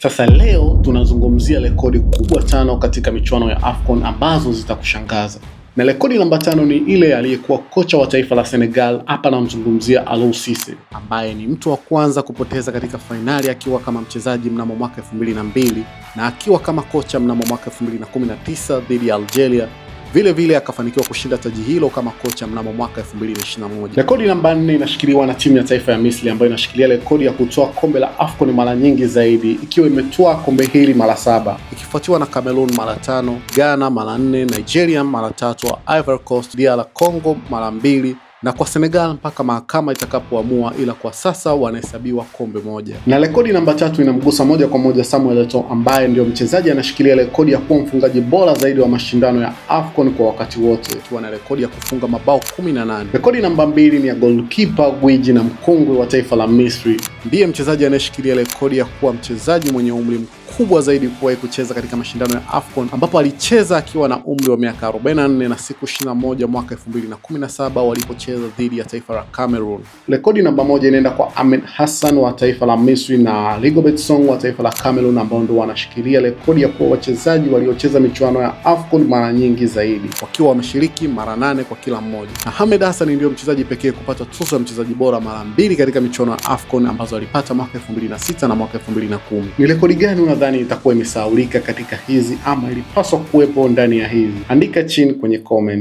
Sasa leo tunazungumzia rekodi kubwa tano katika michuano ya AFCON ambazo zitakushangaza. Na rekodi namba 5 ni ile aliyekuwa kocha wa taifa la Senegal, hapa namzungumzia Aliou Cisse, ambaye ni mtu wa kwanza kupoteza katika fainali akiwa kama mchezaji mnamo mwaka 2002 na akiwa kama kocha mnamo mwaka 2019 dhidi ya Algeria. Vile vile akafanikiwa kushinda taji hilo kama kocha mnamo mwaka 2021. Rekodi namba 4 inashikiliwa na timu ya taifa ya Misri ambayo inashikilia rekodi ya kutoa kombe la AFCON mara nyingi zaidi, ikiwa imetoa kombe hili mara 7, ikifuatiwa na Cameroon mara 5, Ghana mara 4, Nigeria mara 3, Ivory Coast, DR Congo mara 2 na kwa Senegal mpaka mahakama itakapoamua, ila kwa sasa wanahesabiwa kombe moja. Na rekodi namba 3 inamgusa moja kwa moja Samuel Eto'o, ambaye ndio mchezaji anashikilia rekodi ya kuwa mfungaji bora zaidi wa mashindano ya AFCON kwa wakati wote, akiwa na rekodi ya kufunga mabao 18. Rekodi namba 2 ni ya goalkeeper gwiji na mkongwe wa taifa la Misri. Ndiye mchezaji anayeshikilia rekodi ya kuwa mchezaji mwenye umri mkubwa zaidi kuwahi kucheza katika mashindano ya AFCON, ambapo alicheza akiwa na umri wa miaka 44 na siku 21 mwaka 2017 walipocheza dhidi ya taifa la Cameroon. Rekodi namba 1 inaenda kwa Ahmed Hassan wa taifa la Misri na Rigobert Song wa taifa la Cameroon, ambao ndio wanashikilia rekodi ya kuwa wachezaji waliocheza michuano ya AFCON mara nyingi zaidi, wakiwa wameshiriki mara 8 kwa kila mmoja. Na Ahmed Hassan ndio mchezaji pekee kupata tuzo ya mchezaji bora mara 2 katika michuano ya AFCON ambazo alipata mwaka 2006 na mwaka 2010. Ni rekodi gani unadhani itakuwa imesahaulika katika hizi ama ilipaswa kuwepo ndani ya hizi? Andika chini kwenye comment.